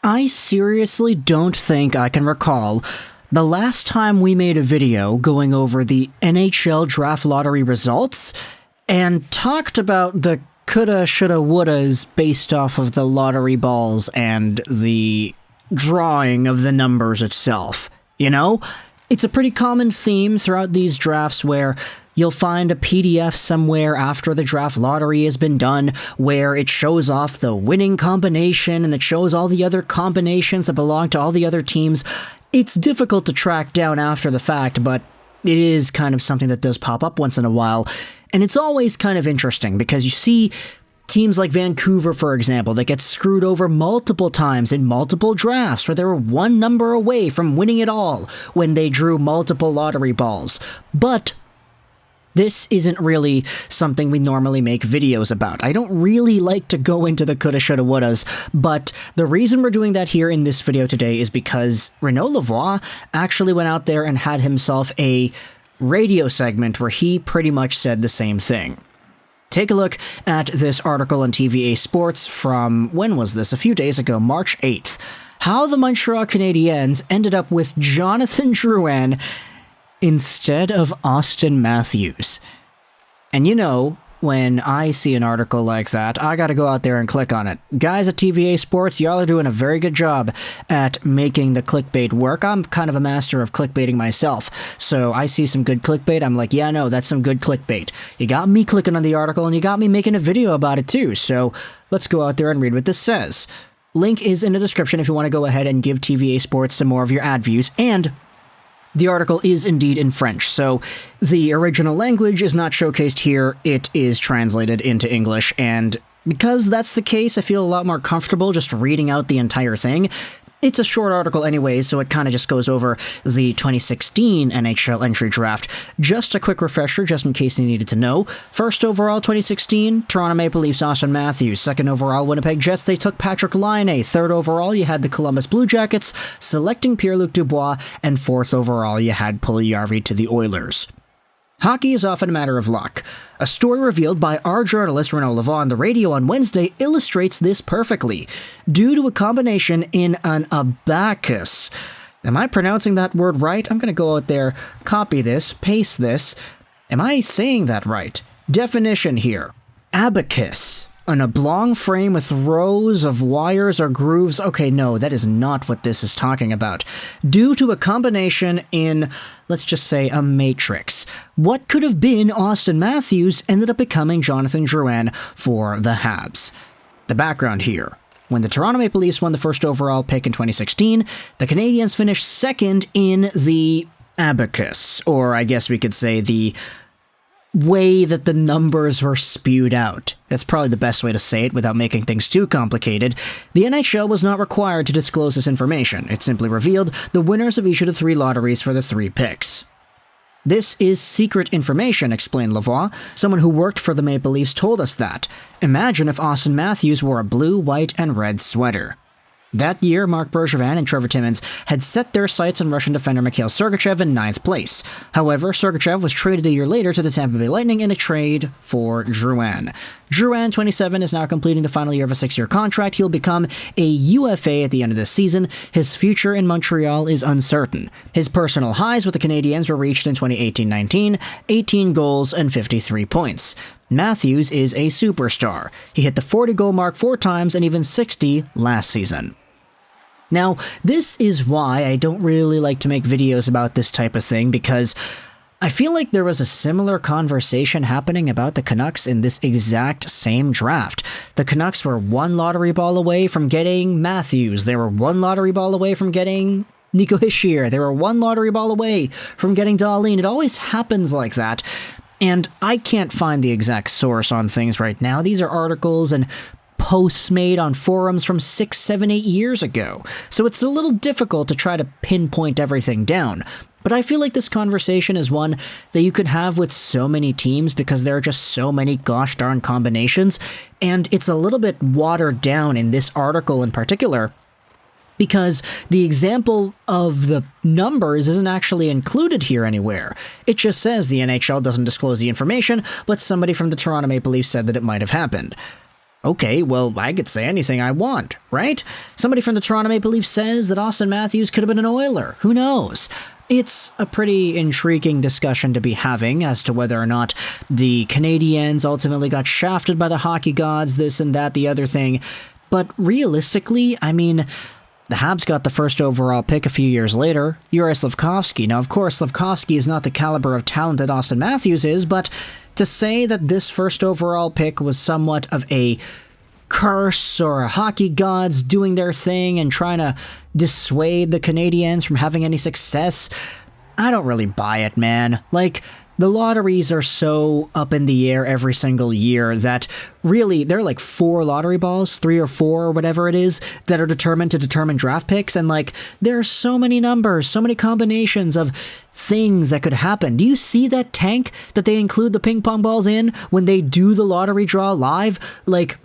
I seriously don't think I can recall the last time we made a video going over the NHL Draft lottery results and talked about the coulda, shoulda, wouldas based off of the lottery balls and the drawing of the numbers itself. You know? It's a pretty common theme throughout these drafts where you'll find a PDF somewhere after the draft lottery has been done where it shows off the winning combination and it shows all the other combinations that belong to all the other teams. It's difficult to track down after the fact, but it is kind of something that does pop up once in a while. And it's always kind of interesting because you see teams like Vancouver, for example, that get screwed over multiple times in multiple drafts where they were one number away from winning it all when they drew multiple lottery balls. But this isn't really something we normally make videos about. I don't really like to go into the coulda, shoulda, wouldas, but the reason we're doing that here in this video today is because Renaud Lavoie actually went out there and had himself a radio segment where he pretty much said the same thing. Take a look at this article on TVA Sports from, when was this? A few days ago, March 8th. How the Montreal Canadiens ended up with Jonathan Drouin instead of Auston Matthews. And you know, when I see an article like that, I gotta go out there and click on it. Guys at TVA Sports, y'all are doing a very good job at making the clickbait work. I'm kind of a master of clickbaiting myself. So I see some good clickbait, I'm like, yeah, no, that's some good clickbait. You got me clicking on the article and you got me making a video about it too. So let's go out there and read what this says. Link is in the description if you want to go ahead and give TVA Sports some more of your ad views. And the article is indeed in French, so the original language is not showcased here, it is translated into English, and because that's the case, I feel a lot more comfortable just reading out the entire thing. It's a short article anyway, so it kind of just goes over the 2016 NHL Entry Draft. Just a quick refresher, just in case you needed to know. First overall, 2016, Toronto Maple Leafs, Auston Matthews. Second overall, Winnipeg Jets, they took Patrik Laine. Third overall, you had the Columbus Blue Jackets, selecting Pierre-Luc Dubois. And fourth overall, you had Puljujarvi to the Oilers. Hockey is often a matter of luck. A story revealed by our journalist Renaud Lavoie on the radio on Wednesday illustrates this perfectly, due to a combination in an abacus. Am I pronouncing that word right? I'm going to go out there, copy this, paste this. Am I saying that right? Definition here. Abacus. An oblong frame with rows of wires or grooves. Okay, no, that is not what this is talking about. Due to a combination in, let's just say, a matrix. What could have been Auston Matthews ended up becoming Jonathan Drouin for the Habs. The background here. When the Toronto Maple Leafs won the first overall pick in 2016, the Canadiens finished second in the abacus, or I guess we could say the way that the numbers were spewed out. That's probably the best way to say it without making things too complicated. The NHL was not required to disclose this information. It simply revealed the winners of each of the three lotteries for the three picks. This is secret information, explained Lavoie. Someone who worked for the Maple Leafs told us that. Imagine if Auston Matthews wore a blue, white, and red sweater. That year, Marc Bergevin and Trevor Timmins had set their sights on Russian defender Mikhail Sergachev in 9th place. However, Sergachev was traded a year later to the Tampa Bay Lightning in a trade for Drouin. Drouin, 27, is now completing the final year of a 6-year contract. He'll become a UFA at the end of this season. His future in Montreal is uncertain. His personal highs with the Canadiens were reached in 2018-19, 18 goals and 53 points. Matthews is a superstar. He hit the 40-goal mark 4 times and even 60 last season. Now, this is why I don't really like to make videos about this type of thing, because I feel like there was a similar conversation happening about the Canucks in this exact same draft. The Canucks were one lottery ball away from getting Matthews. They were one lottery ball away from getting Nico Hischier. They were one lottery ball away from getting Dahlin. It always happens like that. And I can't find the exact source on things right now. These are articles and posts made on forums from 6, 7, 8 years ago. So it's a little difficult to try to pinpoint everything down. But I feel like this conversation is one that you could have with so many teams because there are just so many gosh darn combinations. And it's a little bit watered down in this article in particular, because the example of the numbers isn't actually included here anywhere. It just says the NHL doesn't disclose the information, but somebody from the Toronto Maple Leafs said that it might have happened. Okay, well, I could say anything I want, right? Somebody from the Toronto Maple Leafs says that Auston Matthews could have been an Oiler. Who knows? It's a pretty intriguing discussion to be having as to whether or not the Canadiens ultimately got shafted by the hockey gods, this and that, the other thing. But realistically, I mean, the Habs got the first overall pick a few years later, Juraj Slafkovsky. Now, of course, Slafkovsky is not the caliber of talent that Auston Matthews is, but to say that this first overall pick was somewhat of a curse or hockey gods doing their thing and trying to dissuade the Canadiens from having any success, I don't really buy it, man. Like, the lotteries are so up in the air every single year that really there are like 4 lottery balls, 3 or 4 or whatever it is, that are determined to determine draft picks, and like there are so many numbers, so many combinations of things that could happen. Do you see that tank that they include the ping pong balls in when they do the lottery draw live? Like,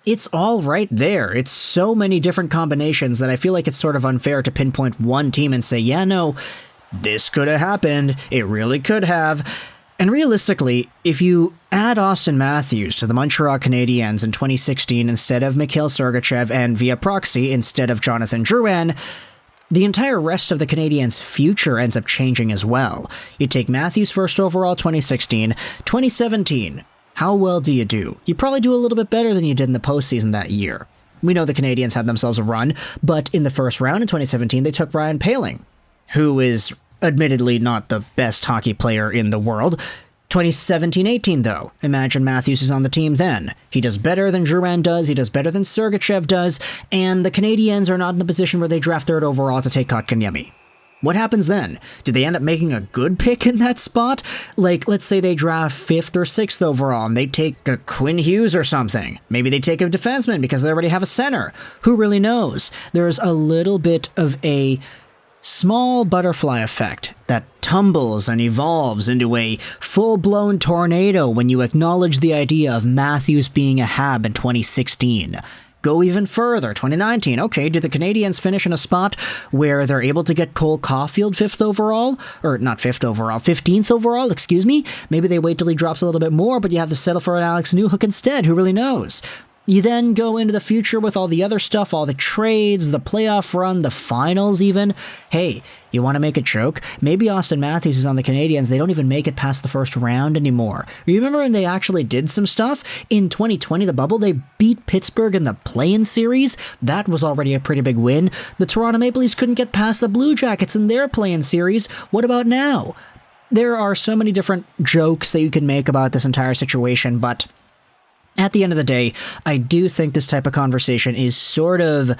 it's all right there. It's so many different combinations that I feel like it's sort of unfair to pinpoint one team and say, yeah, no, this could have happened. It really could have. And realistically, if you add Auston Matthews to the Montreal Canadiens in 2016 instead of Mikhail Sergachev and via proxy instead of Jonathan Drouin, the entire rest of the Canadiens' future ends up changing as well. You take Matthews first overall 2016, 2017. How well do you do? You probably do a little bit better than you did in the postseason that year. We know the Canadiens had themselves a run, but in the first round in 2017, they took Ryan Poehling, who is admittedly not the best hockey player in the world. 2017-18, though. Imagine Matthews is on the team then. He does better than Drouin does, he does better than Sergachev does, and the Canadiens are not in a position where they draft 3rd overall to take Kotkaniemi. What happens then? Do they end up making a good pick in that spot? Like, let's say they draft 5th or 6th overall and they take a Quinn Hughes or something. Maybe they take a defenseman because they already have a center. Who really knows? There's a little bit of a small butterfly effect that tumbles and evolves into a full-blown tornado when you acknowledge the idea of Matthews being a HAB in 2016. Go even further, 2019. Okay, did the Canadiens finish in a spot where they're able to get Cole Caulfield 5th overall? Or not 5th overall, 15th overall, excuse me? Maybe they wait till he drops a little bit more, but you have to settle for an Alex Newhook instead. Who really knows? You then go into the future with all the other stuff, all the trades, the playoff run, the finals even. Hey, you want to make a joke? Maybe Auston Matthews is on the Canadiens. They don't even make it past the first round anymore. You remember when they actually did some stuff? In 2020, the bubble, they beat Pittsburgh in the play-in series. That was already a pretty big win. The Toronto Maple Leafs couldn't get past the Blue Jackets in their play-in series. What about now? There are so many different jokes that you can make about this entire situation, but at the end of the day, I do think this type of conversation is sort of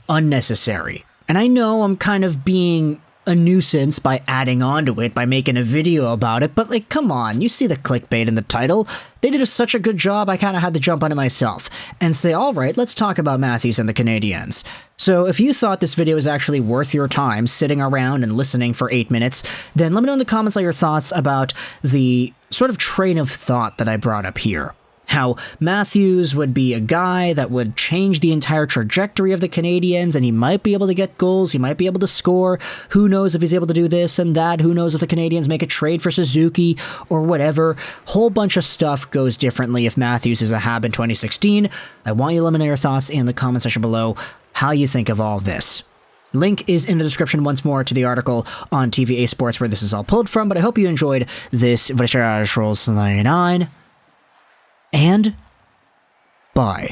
unnecessary. And I know I'm kind of being a nuisance by adding on to it, by making a video about it, but like, come on, you see the clickbait in the title. They did such a good job, I kind of had to jump on it myself and say, all right, let's talk about Matthews and the Canadiens. So if you thought this video was actually worth your time sitting around and listening for 8 minutes, then let me know in the comments all your thoughts about the sort of train of thought that I brought up here. How Matthews would be a guy that would change the entire trajectory of the Canadiens, and he might be able to get goals, he might be able to score. Who knows if he's able to do this and that? Who knows if the Canadiens make a trade for Suzuki or whatever? Whole bunch of stuff goes differently if Matthews is a HAB in 2016. I want you to let me know your thoughts in the comment section below, how you think of all this. Link is in the description once more to the article on TVA Sports where this is all pulled from, but I hope you enjoyed this Juraj Rolls 99. And bye.